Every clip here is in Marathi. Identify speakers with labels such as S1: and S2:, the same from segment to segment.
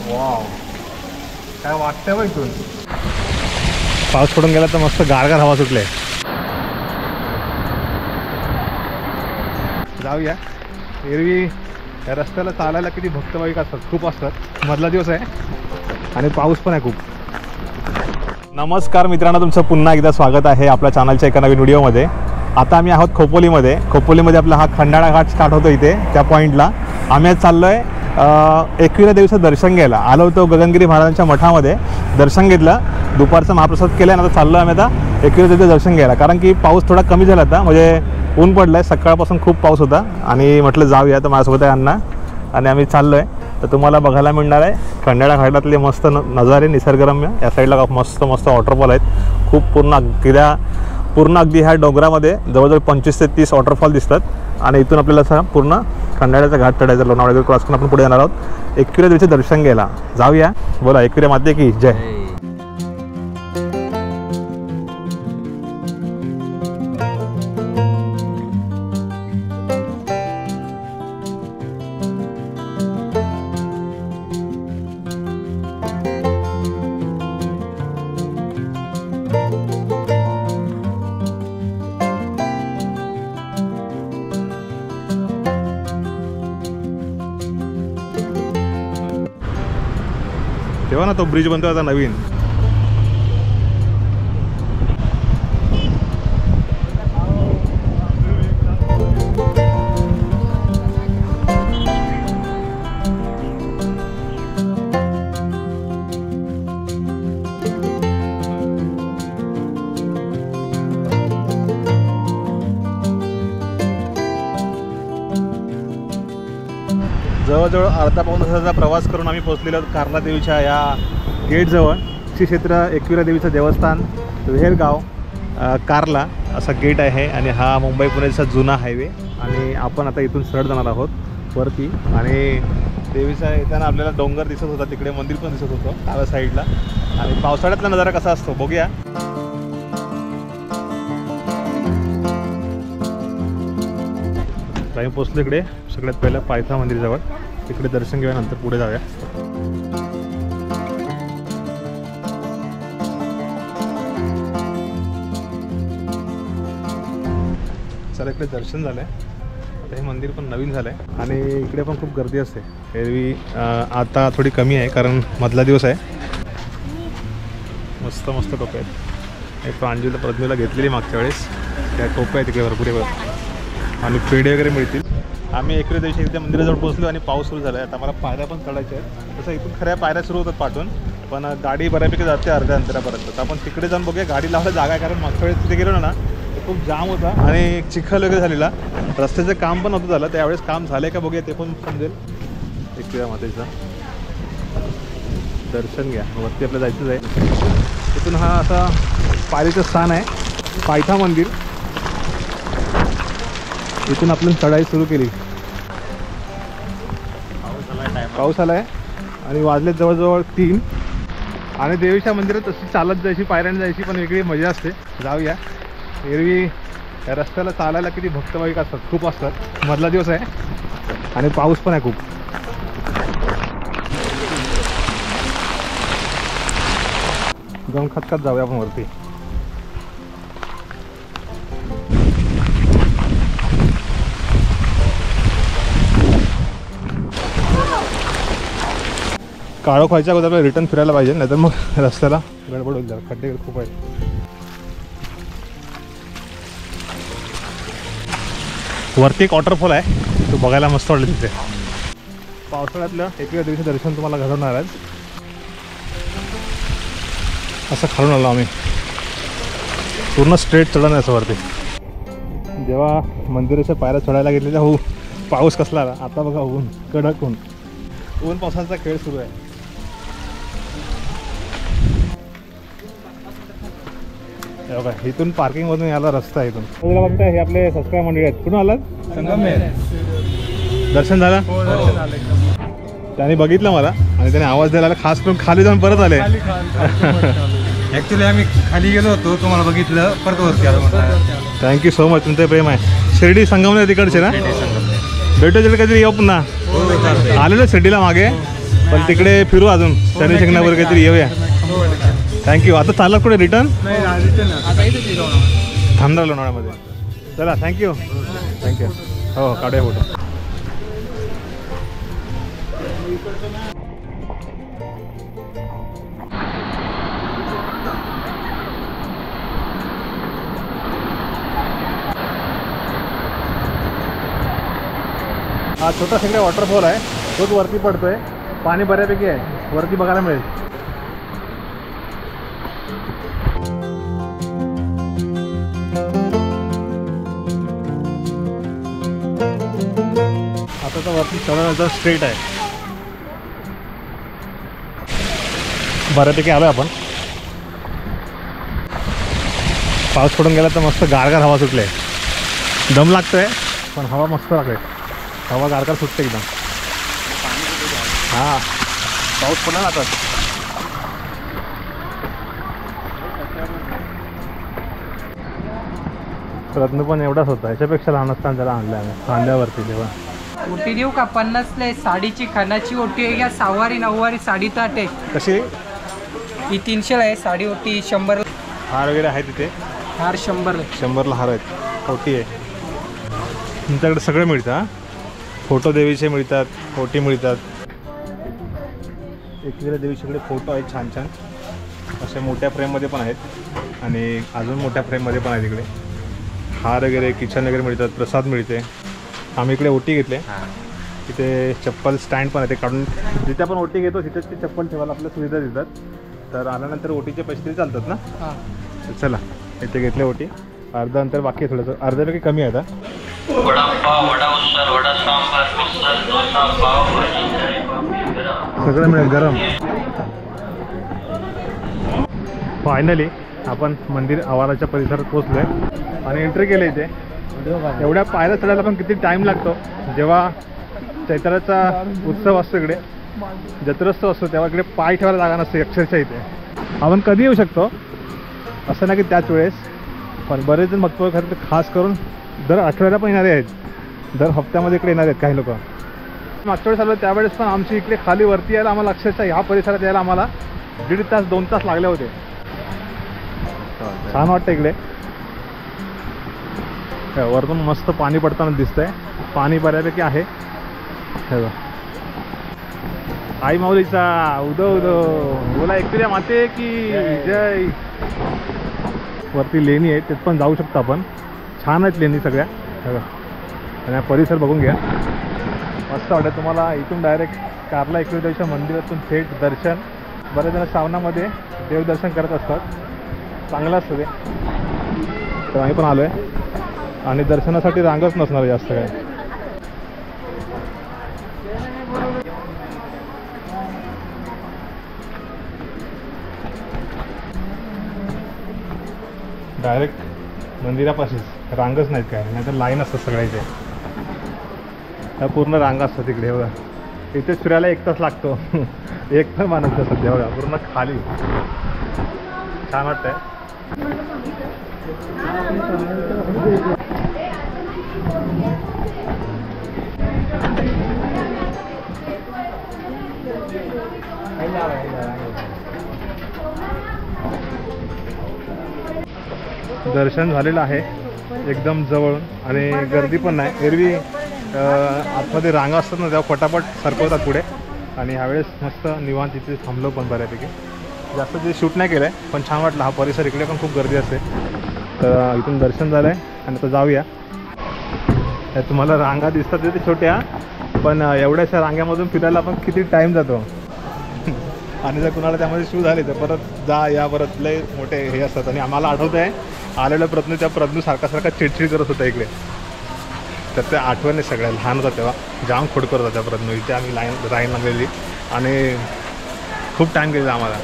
S1: वाव, काय वाटतंय बघ इथून. पाऊस पडून गेला तर मस्त गारगार हवा सुटले. जाऊया. एरवी या रस्त्याला चालायला किती भक्तभाविक असतात, खूप असतात. मधला दिवस आहे आणि पाऊस पण आहे खूप. नमस्कार मित्रांनो, तुमचं पुन्हा एकदा स्वागत आहे आपल्या चॅनलच्या एका नवीन व्हिडिओमध्ये. आता आम्ही आहोत खोपोलीमध्ये. खोपोलीमध्ये आपला हा खंडाळा घाट स्टार्ट होतो. इथे त्या पॉईंटला आम्ही आज चाललो आहे एकविरा देवीचं दर्शन घ्यायला. आलो होतो गगनगिरी महाराजांच्या मठामध्ये, दर्शन घेतलं, दुपारचा महाप्रसाद केला आणि आता चाललो आहे आम्ही आता एकविरा देवीचं दर्शन घ्यायला. कारण की पाऊस थोडा कमी झाला होता, म्हणजे ऊन पडलं आहे. सकाळपासून खूप पाऊस होता आणि म्हटलं जाऊया. तर माझ्यासोबत आहे अण्णा आणि आम्ही चाललो आहे. तर तुम्हाला बघायला मिळणार आहे खंडाळा घाटातले मस्त नजारे, निसर्गरम्य. या साईडला मस्त मस्त वॉटरफॉल आहेत खूप. पूर्ण अगदी ह्या डोंगरामध्ये जवळजवळ 25 ते 30 वॉटरफॉल दिसतात. आणि इथून आपल्याला असं पूर्ण खंडाळ्याचा घाट चढायचा. लोणावळा क्रॉस करून आपण पुढे जाणार आहोत एकविरा देवीचं दर्शन घ्यायला. जाऊया. बोला, एकविरा माते की जय. तेव्हा ना तो ब्रिज बनतो आता नवीन. जवळजवळ अर्धा पाऊण तासाचा प्रवास करून आम्ही पोहोचलेलो आहोत कार्ला देवीच्या या गेटजवळ. श्री क्षेत्र एकविरा देवीचं देवस्थान, वेहेरगाव, कार्ला असा गेट आहे. आणि हा मुंबई पुण्याचा जुना हायवे. आणि आपण आता इथून सरळ जाणार आहोत वरती. आणि देवीचा येताना आपल्याला डोंगर दिसत होता, तिकडे मंदिर पण दिसत होतं डाव्या साईडला. आणि पावसाळ्यातला नजारा कसा असतो बघूया. आम्ही पोचलो इकडे सगळ्यात पहिलं पायथा मंदिरजवळ. तिकडे दर्शन घेऊया, नंतर पुढे जाऊया. चला, इकडे दर्शन झालं आहे. आता हे मंदिर पण नवीन झालं आहे आणि इकडे पण खूप गर्दी असते. एरवी आता थोडी कमी आहे कारण मधला दिवस आहे. मस्त मस्त टोपे आहेत. एक प्रांजूला प्रज्ञूला घेतलेली मागच्या वेळेस. त्या टोप्या आहेत तिकडे भरपूर आणि पेढे वगैरे मिळतील. आम्ही एकविरा देवीच्या इथे मंदिराजवळ पोहोचलो आणि पाऊस सुरू झाला आहे. आता मला पायऱ्या पण चढायच्या आहेत. तसं इथून खऱ्या पायऱ्या सुरू होतात पाठून, पण गाडी बऱ्यापैकी जाते अर्ध्या अंतरापर्यंत. तर आपण तिकडे जाऊन बघूया. गाडी लावायला जागा आहे, कारण मागच्या वेळेस तिथे गेलो ना तर खूप जाम होता आणि चिखल वगैरे झालेला. रस्त्याचं काम पण नव्हतं झालं. त्यावेळेस काम झालं आहे का बघूया, ते पण समजेल. एकविरा मातेचं दर्शन घ्या. वरती आपल्याला जायचंच आहे. तिथून हा असा पायरीचं स्थान आहे, पायथा मंदिर. इथून आपण चढाई सुरू केली. पाऊस आला आहे आणि वाजले जवळजवळ 3. आणि देवीच्या मंदिरात तशी चालत जायची, पायऱ्याने जायची, पण वेगळी मजा असते. जाऊया. एरवी या रस्त्याला चालायला किती भक्तभाविक असतात, खूप असतात. मधला दिवस आहे आणि पाऊस पण आहे खूप. जाऊन खतखत जाऊया आपण वरती. काळोख व्हायच्या अगोदर आपल्याला रिटर्न फिरायला पाहिजे, नाहीतर मग रस्त्याला गडबड होईल. खड्डे खूप आहेत. वरती एक वॉटरफॉल आहे, तो बघायला मस्त वाटलं. तिथे पावसाळ्यातलं एकविरा देवीचं दर्शन तुम्हाला घडवणार आहे. असं खालून आलो आम्ही, पूर्ण स्ट्रेट चढण असं वरती. जेव्हा मंदिराच्या पायऱ्या चढायला गेलेल्या हो, पाऊस कसला आला. आता बघा ऊन, कडक ऊन पावसाचा खेळ सुरू आहे. बघा, इथून पार्किंग मधून यायला रस्ता आहे. इथून बघताय हे आपले सबस्क्राईब मंडळी आहेत. कुठून आलात? दर्शन झालं? त्याने बघितलं मला आणि त्याने आवाज द्यायला खास करून खाली जाऊन परत आले.
S2: ॲक्च्युली आम्ही खाली गेलो होतो, तुम्हाला बघितलं, परत वरती आलो.
S1: थँक्यू सो मच, तुमचं प्रेम आहे. शिर्डी संगमनेर तिकडचे ना? भेटू तिकडे कधी येऊ पुन्हा. आलेलो शिर्डीला मागे, पण तिकडे फिरू अजून शनी शिंगणावर काहीतरी येऊया. थँक्यू. आता चालला कुठे रिटर्न थांबणार लोणावळ्यामध्ये. चला थँक्यू. थँक्यू. हो काढूया फोटो. हा छोटा सगळा वॉटरफॉल आहे, तोच वरती पडतोय. पाणी बऱ्यापैकी आहे, वरती बघायला मिळेल. आता तर वरती चढण्याचा स्ट्रेट आहे. बऱ्यापैकी आलोय आपण. पाऊस पडून गेला तर मस्त गारगार हवा सुटले. दम लागतोय पण हवा मस्त लागते. हवा गारगार सुटते एकदम. हां पाऊस पडला आता. रत्न पण एवढाच होता, याच्यापेक्षा लहान असताना त्याला आणलं आम्ही कांद्यावरती. तेव्हा
S3: ओटी देऊ का? 50ला साडीची खणाची ओटी आहे का? सहावारी 9वारी साडी ताट आहे.
S1: कशी?
S3: ही 300ला आहे साडी. ओटी 100ला.
S1: हार वगैरे आहे तिथे.
S3: हार 100ला.
S1: 100ला हार आहेत. ओटी आहे तुमच्याकडे. सगळं मिळतं. हां फोटो देवीचे मिळतात, ओटी मिळतात. एकविरा देवीच्याकडे फोटो आहेत छान छान अशा मोठ्या फ्रेममध्ये पण आहेत आणि अजून मोठ्या फ्रेममध्ये पण आहेत. इकडे हार वगैरे किचन वगैरे मिळतात, प्रसाद मिळते. आम्ही इकडे ओटी घेतले. तिथे चप्पल स्टँड पण आहे, ते काढून जिथे आपण ओटी घेतो तिथेच ते चप्पल ठेवायला आपल्याला सुविधा देतात. तर आल्यानंतर ओटीचे पैसे तरी चालतात ना.
S3: हां
S1: चला इथे घेतले ओटी. अर्धा अंतर बाकी आहे, थोडंसं अर्ध्यापैकी कमी आहे आता. सगळं मिळेल गरम. फायनली आपण मंदिर आवाराच्या परिसरात पोहोचलोय आणि एंट्री केली. इथे एवढ्या पायऱ्या चढायला पण किती टाईम लागतो. जेव्हा चैत्राचा उत्सव असतो, इकडे जत्रोत्सव असतो, तेव्हा इकडे पाय ठेवायला जागा नसते अक्षरशः. इथे आपण कधी येऊ शकतो असं नाही की त्याच वेळेस, पण बरेच जण बघतो खरं तर खास करून दर आठवड्याला पण येणारे आहेत, दर हप्त्यामध्ये इकडे येणार आहेत काही लोक. मागच्या वेळेस आलो त्यावेळेस पण आमची इकडे खाली वरती यायला आम्हाला अक्षरशः ह्या परिसरात यायला आम्हाला 1.5 तास 2 तास लागले होते. छान वाटतं इकडे. वरतून मस्त पाणी पडताना दिसतंय. पाणी बऱ्यापैकी आहे. आई माऊलीचा उदो उदो बोला. एकविरा माते की जय. वरती लेणी आहे, तिथं पण जाऊ शकतो आपण. छान आहेत लेणी सगळ्या. आणि हा परिसर बघून घ्या, मस्त वाटतं तुम्हाला. इथून डायरेक्ट कारला एकविरेच्या मंदिरातून थेट दर्शन. बरेच जण श्रावणामध्ये देवदर्शन करत असतात, चांगलं असतं ते. तर आम्ही पण आलो आहे आणि दर्शनासाठी रांगच नसणार जास्त काय. डायरेक्ट मंदिरापाशीच रांगच नाहीत काय, नाहीतर लाईन असतात सगळ्याचे. ह्या पूर्ण रांगा असतात तिकडे बघा. इथेच फिरायला 1 तास लागतो. 1 तास मानत सध्या बघा पूर्ण खाली. छान वाटतंय. दर्शन झालेलं आहे एकदम जवळून आणि गर्दी पण नाही. एरवी आतमध्ये रांगा असतात ना तेव्हा फटाफट सरकवतात पुढे. आणि ह्यावेळेस मस्त निवांत इथे थांबलो पण बऱ्यापैकी. जास्त ते शूट नाही केलं आहे पण छान वाटलं. हा परिसर इकडे पण खूप गर्दी असते. तर इथून दर्शन झालं आहे आणि आता जाऊया. तुम्हाला रांगा दिसतात तिथे छोट्या, पण एवढ्याशा रांग्यामधून फिरायला पण किती टाईम जातो. आणि जर कुणाला त्यामध्ये शू झाले तर परत जा या, परत लय मोठे हे असतात. आणि आम्हाला आठवतं आहे आलेलं प्रज्ञू, त्या प्रज्ञू सारखा चिडचिड करत होता इकडे. तर त्या आठवणी सगळ्या लहान होता तेव्हा जाम खोड करत होता त्या प्रज्ञू. इथे आम्ही लाईन लागलेली आणि खूप टाईम गेलेला आम्हाला.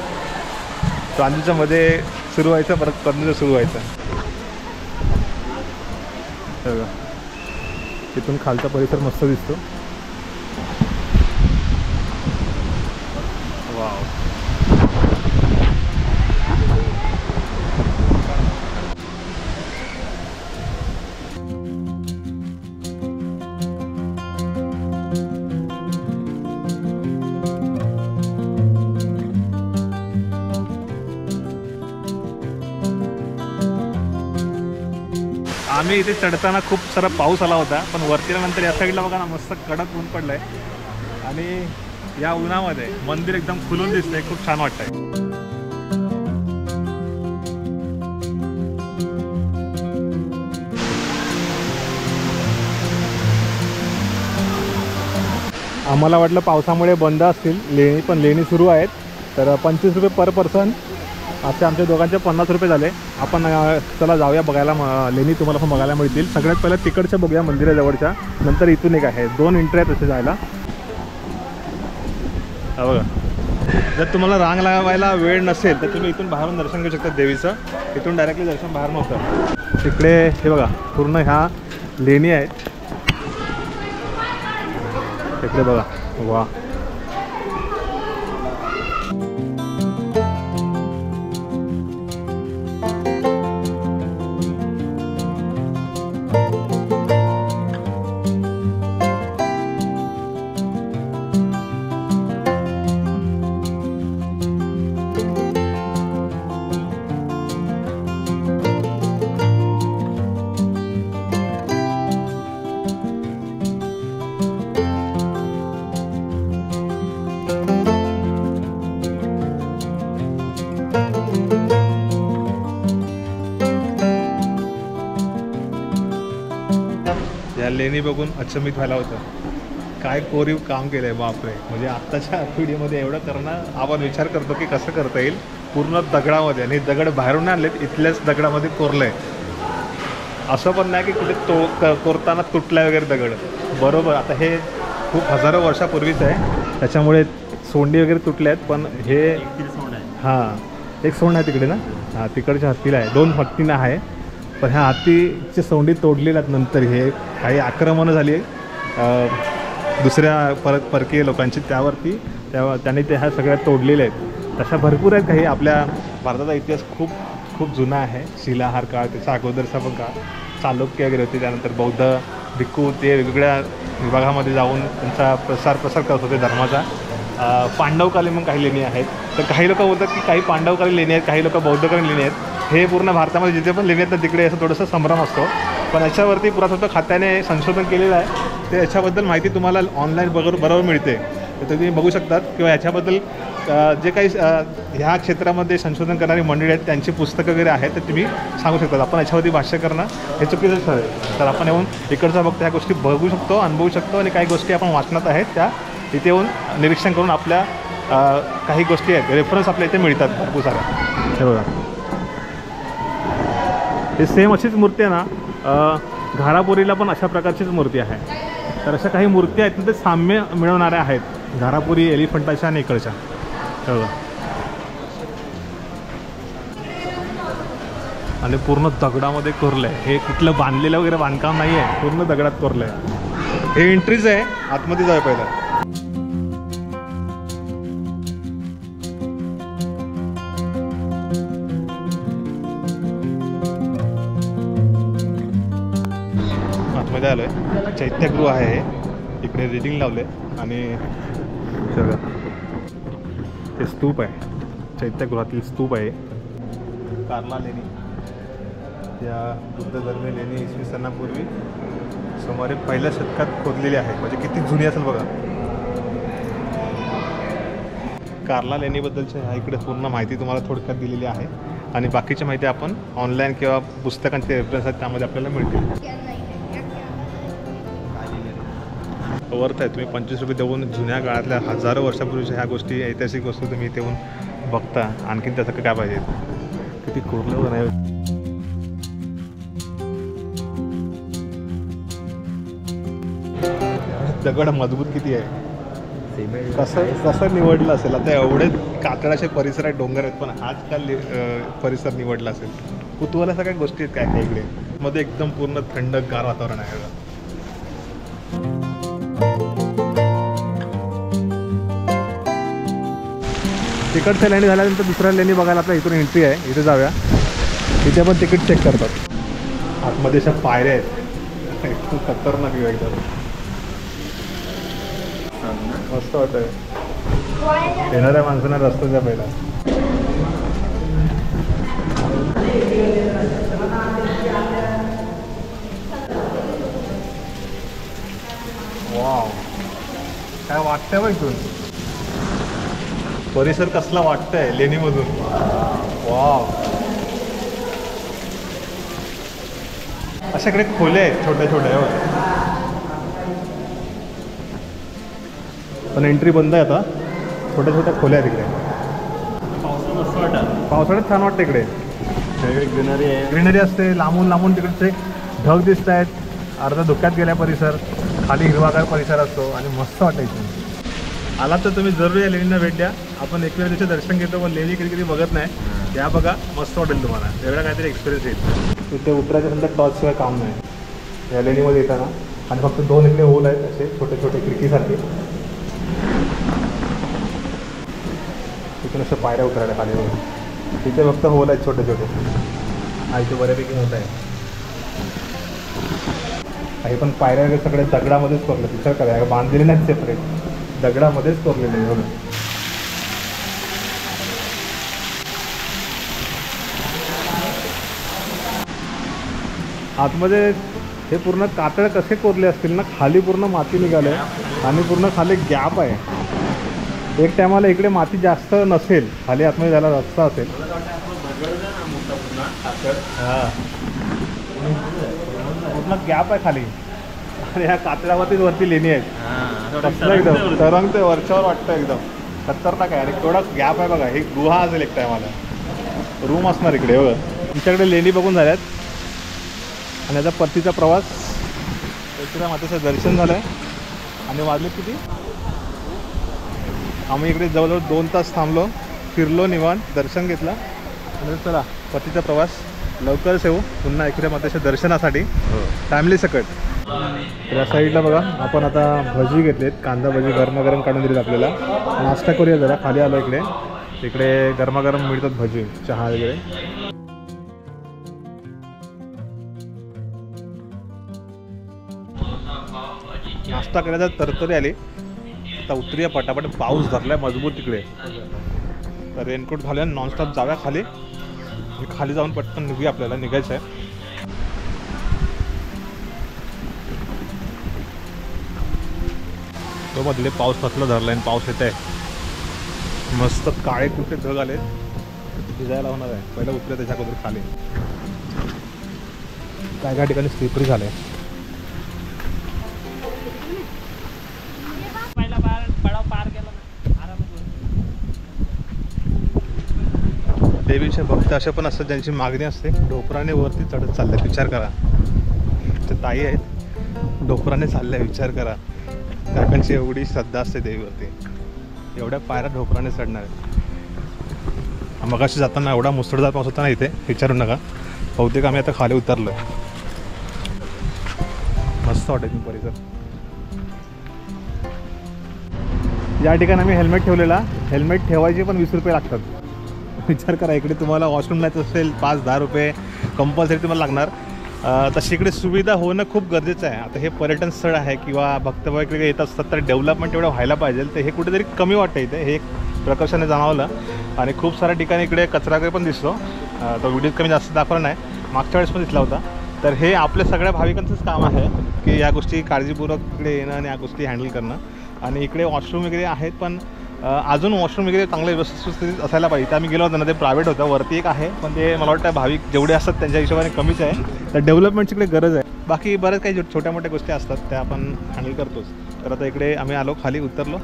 S1: प्रांजूच्या मध्ये सुरू व्हायचं, परत प्रज्ञूचं सुरू व्हायचं. तिथून खालचा परिसर मस्त दिसतो. वाव. आम्ही इथे चढताना खूप सारा पाऊस आला होता, पण वरती नंतर या साईडला बघा ना मस्त कडक ऊन पडलंय आणि या उन्हामध्ये मंदिर एकदम खुलून दिसतंय, खूप छान वाटतंय. आम्हाला वाटलं पावसामुळे बंद असतील लेणी, पण लेणी सुरू आहेत. तर 25 रुपये पर पर्सन असे आमच्या दोघांचे 50 रुपये झाले. आपण चला जाऊया बघायला, लेणी तुम्हाला पण बघायला मिळतील. सगळ्यात पहिलं तिकडच्या बघूया मंदिराजवळच्या, नंतर इथून एक आहे, 2 एंट्री आहेत तसे जायला. हा बघा, जर तुम्हाला रांग लावायला वेळ नसेल तर तुम्ही इथून बाहेरून दर्शन घेऊ शकता देवीचं. इथून डायरेक्टली दर्शन बाहेर नव्हतं. तिकडे हे बघा पूर्ण ह्या लेणी आहेत. तिकडे बघा, वा या लेणी बघून अचंबित व्हायला होतं. काय कोरीव काम केलं आहे बापरे. म्हणजे आत्ताच्या पिढीमध्ये एवढं करणं आपण विचार करतो की कसं करता येईल. पूर्ण दगडामध्ये, आणि दगड बाहेरून आणलेत, इथल्याच दगडामध्ये कोरलं आहे. असं पण नाही की कुठे कोरताना तुटला वगैरे दगड. बरोबर, आता हे खूप हजारो वर्षापूर्वीच आहे, त्याच्यामुळे सोंडी वगैरे तुटल्या आहेत. पण हे हां, एक सोंड आहे तिकडे ना, हां तिकडच्या हत्तीला आहे, 2 हत्तींना आहे. पण ह्या हत्तीची सोंडी तोडलेल्या आहेत. नंतर हे काही आक्रमणं झाली दुसऱ्या परकीय लोकांची, त्यावरती त्यांनी ते ह्या सगळ्या तोडलेल्या आहेत. तशा भरपूर आहेत काही. आपल्या भारताचा इतिहास खूप खूप जुना आहे. शिलाहार काळ, त्याचा अगोदरचा पण काळ, चालुक्य वगैरे होते. त्यानंतर बौद्ध भिक्खू ते वेगवेगळ्या विभागामध्ये जाऊन त्यांचा प्रसार करत होते धर्माचा. पांडवकालीन मग काही लेणी आहेत. तर काही लोक बोलतात की काही पांडवकालीन लेणी आहेत, काही लोक बौद्धकालीन लेणी आहेत. हे पूर्ण भारतामध्ये जिथे पण लेणी आहेत ना तिकडे असं थोडंसं संभ्रम असतो. पण याच्यावरती पुरातत्व खात्याने संशोधन केलेलं आहे. ते याच्याबद्दल माहिती तुम्हाला ऑनलाईन बरोबर मिळते, तर तुम्ही बघू शकतात. किंवा याच्याबद्दल जे काही ह्या क्षेत्रामध्ये संशोधन करणारी मंडळी आहेत त्यांची पुस्तकं वगैरे आहेत, तर तुम्ही सांगू शकतात. आपण याच्यावरती भाष्य करणं हे चुकीचं ठरेल. तर आपण येऊन इकडचा फक्त ह्या गोष्टी बघू शकतो, अनुभवू शकतो. आणि काही गोष्टी आपण वाचनात आहेत त्या इथे येऊन निरीक्षण करून आपल्या काही गोष्टी आहेत, रेफरन्स आपल्या इथे मिळतात भरपूर साऱ्या. हे बघा, हे सेम अशीच मूर्ती आहे ना, घारापुरीला पण अशा प्रकारचीच मूर्ती आहे. तर अशा काही मूर्ती आहेत ना, ते साम्य मिळवणाऱ्या आहेत घारापुरी एलिफंटाच्या आणि इकडच्या. बघा, आणि पूर्ण दगडामध्ये कोरलं आहे. हे कुठलं बांधलेलं वगैरे बांधकाम नाही आहे, पूर्ण दगडात कोरलं आहे. हे एंट्रीज आहे, आतमध्ये जाऊया पहिलं. आतमध्ये आलो आहे, चैत्यगृह आहे हे. इकडे रिडिंग लावले आणि सगळं ते स्तूप आहे, चैत्यगृहातील स्तूप आहे. कार्ला लेणी, त्या बुद्ध धर्मीय लेणी इसवी सनापूर्वी सुमारे 1ल्या शतकात खोदलेली आहे. म्हणजे किती जुनी असेल बघा. कार्ला लेणीबद्दलच्या ह्या इकडे पूर्ण माहिती तुम्हाला थोडक्यात दिलेली आहे. आणि बाकीची माहिती आपण ऑनलाईन किंवा पुस्तकांचे रेफरन्स आहेत त्यामध्ये आपल्याला मिळतील. वर्थ आहे. तुम्ही 25 रुपये देऊन जुन्या काळातल्या हजारो वर्षापूर्वीच्या ह्या गोष्टी, ऐतिहासिक वस्तू तुम्ही इथे येऊन बघता. आणखीन त्याचं काय पाहिजे. किती कोरलं नाही. दगड मजबूत किती आहे. कसं निवडलं असेल. आता एवढे कातळाचे परिसर आहेत, डोंगर आहेत, पण आजकाल परिसर निवडला असेल. कुतूहलाच्या काही गोष्टी आहेत काय इकडे. मध्ये एकदम पूर्ण थंडगार वातावरण आहे. तिकडच्या लेणी झाल्यानंतर दुसऱ्या लेणी बघायला आपल्या इथून एंट्री आहे. इथे जाऊया. इथे पण तिकीट चेक करतात. आतमध्ये अशा पायऱ्या आहेत, एकदम खतरनाक आहे एकदम. मस्त वाटतंय. येणाऱ्या माणसांना रस्ता द्या पहिला. काय वाटतंय बघ इथून, परिसर कसला वाटतंय लेणीमधून. वाव, अशाकडे खोल्या आहेत छोट्या छोट्या, पण एंट्री बंद आहे आता. छोट्या छोट्या खोल्या आहेत इकडे. पावसाळ्यात छान वाटतं इकडे.
S2: ग्रीनरी आहे.
S1: ग्रीनरी असते, लांबून लांबून तिकडचे ढग दिसत आहेत. अर्धा धुक्यात गेल्या परिसर, खाली हिरवागार परिसर असतो आणि मस्त वाटतं इथून. आला तर तुम्ही जरूर या लेणींना भेट द्या. आपण एकवेळ त्याचे दर्शन घेतो पण लेणी कधी कधी बघत नाही. त्या बघा, मस्त वाटेल तुम्हाला. वेगळा काहीतरी एक्सपिरियन्स येईल. तिथे उतरायच्या नंतर टॉर्चशिवाय काम नाही या लेणीमध्ये येताना. आणि फक्त 2 इकडे होल आहेत असे छोटे छोटे खिडकीसारखे. तिथून असं पायऱ्या उतरायला खाली वगैरे. तिथे फक्त होल आहेत छोटे छोटे. हा इथे बऱ्यापैकी मोठा आहे. काही पण पायऱ्या वगैरे सगळे दगडामध्येच कोरले. विचार करा, बांधलेले नाहीत सेपरेट, दगडामध्येच कोरलेले आहे. बघा आतमध्ये हे पूर्ण कातळ कसे कोरले असतील ना. खाली पूर्ण माती निघाले आणि पूर्ण खाली गॅप आहे. एक टायमाला इकडे माती जास्त नसेल, खाली आतमध्ये जायला रस्ता असेल. हां, पूर्ण गॅप आहे खाली आणि ह्या कातळावरतीच वरती लेणी आहेत. कसलं एकदम तरंगते वरच्यावर वाटतं, एकदम खतरनाक आहे. आणि थोडा गॅप आहे बघा. ही गुहा असेल एक टायमाला, रूम असणार इकडे. बघा तुमच्याकडे लेणी बघून झाल्यात आणि याचा परतीचा प्रवास. एकदा मातेचं दर्शन झालं आहे आणि वाजले किती. आम्ही इकडे जवळजवळ 2 तास थांबलो, फिरलो, निवांत दर्शन घेतलं. आणि चला परतीचा प्रवास लवकरच येऊ पुन्हा इकडे मातेच्या दर्शनासाठी फॅमिली सकट. त्या साईडला बघा आपण आता भजी घेतलेत. कांदा भजी गरमागरम काढून दिलीत आपल्याला. नाश्ता करूया जरा. खाली आलो इकडे. इकडे गरमागरम मिळतात भजी, चहा वगैरे. नाश्ता करायचा तरतरी आली. आता उतरूया पटापट. पाऊस धरलाय मजबूत तिकडे. तर रेनकोट घालूया, नॉनस्टॉप जाऊया खाली. खाली जाऊन पटकन निघूया, आपल्याला निघायचं आहे. तो बदले पाऊस कसला धरलाय आणि पाऊस येत आहे. मस्त काळे कुठे ढग आले, भिजायला होणार आहे. पहिलं उतरूया त्याच्या अगोदर खाली. काय काय ठिकाणी स्लिपरी झाले. देवीचे भक्त असे पण असतात ज्यांची मागणी असते. ढोपराने वरती चढत चालले. विचार करा, ते ताई आहेत ढोपराने चालल्या. विचार करा, काकांची एवढी श्रद्धा असते देवीवरती. एवढ्या पायऱ्या ढोपराने चढणार आहेत. मगाशी जाताना एवढा मुसळधार पाऊस होता ना इथे, विचारू नका. बहुतेक आम्ही आता खाली उतरलो. मस्त वाटेल परिसर. या ठिकाणी आम्ही हेल्मेट ठेवलेला. हेल्मेट ठेवायचे पण 20 रुपये लागतात. विचार करा, इकडे तुम्हाला वॉशरूम जायचं असेल 5-10 रुपये कंपल्सरी तुम्हाला लागणार. तशी इकडे सुविधा होणं खूप गरजेचं आहे. आता हे पर्यटन स्थळ आहे किंवा भक्तभाव इकडे येत असतात, तर डेव्हलपमेंट एवढं व्हायला पाहिजे. तर हे कुठेतरी कमी वाटतं इथे. हे एक प्रकर्षाने जाणवलं. आणि खूप साऱ्या ठिकाणी इकडे कचरा वगैरे पण दिसतो. तो व्हिडिओत कमी जास्त दाखवला नाही, मागच्या वेळेस पण दिसला होता. तर हे आपल्या सगळ्या भाविकांचंच काम आहे की या गोष्टी काळजीपूर्वक इकडे येणं आणि या गोष्टी हँडल करणं. आणि इकडे वॉशरूम वगैरे आहेत, पण अजून वॉशरूम वगैरे चांगले व्यवस्थित स्थितीत असायला पाहिजे. तर आम्ही गेलो होतो ना, ते प्रायव्हेट होतं. वरती एक आहे, पण ते मला वाटतं भाविक जेवढे असतात त्यांच्या हिशोबाने कमीच आहे. तर डेव्हलपमेंटची इकडे गरज आहे. बाकी बऱ्याच काही छोट्या मोठ्या गोष्टी असतात त्या आपण हँडल करतोच. तर आता इकडे आम्ही आलो, खाली उतरलो.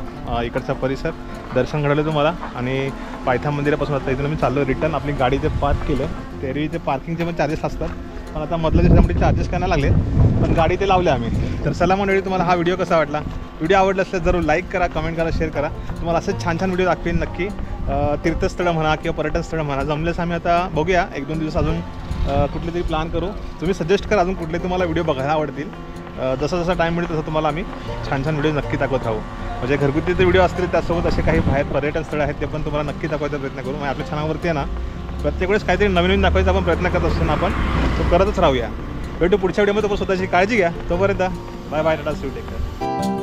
S1: इकडचा परिसर दर्शन घडवलं तुम्हाला. आणि पायथा मंदिरापासून आता इथून आम्ही चाललो रिटर्न. आपली गाडी ते पार्क केलं. तेरवी ते पार्किंगचे पण चार्जेस असतात, पण आता मधल्या दिवसामध्ये चार्जेस करायला लागले, पण गाडी ते लावले आम्ही. तर चला मंडळी, तुम्हाला हा व्हिडिओ कसा वाटला. व्हिडिओ आवडला असेल जरूर लाईक करा, कमेंट करा, शेअर करा. तुम्हाला असंच छान छान व्हिडिओ दाखवेन नक्की. तीर्थस्थळं म्हणा किंवा पर्यटन स्थळं म्हणा, जमलेच आम्ही आता बघूया 1-2 दिवस अजून कुठले तरी प्लॅन करू. तुम्ही सजेस्ट करा अजून कुठले तुम्हाला व्हिडिओ बघायला आवडतील. जसा जसा टाईम मिळेल तसं तुम्हाला आम्ही छान छान व्हिडिओ नक्की दाखवत राहू. म्हणजे घरगुती ते व्हिडिओ असतील, त्यासोबत असे काही बाहेर पर्यटन स्थळं आहेत ते पण तुम्हाला नक्की दाखवायचा प्रयत्न करू. म्हणजे आपल्या चॅनलवरती आहे ना, प्रत्येक वेळेस काहीतरी नवीन दाखवायचा आपण प्रयत्न करत असतो ना, आपण तो करतच राहूया. भेटू पुढच्या व्हिडिओमध्ये. स्वतःची काळजी घ्या. तोपर्यंत bye bye, tata, see you, take care.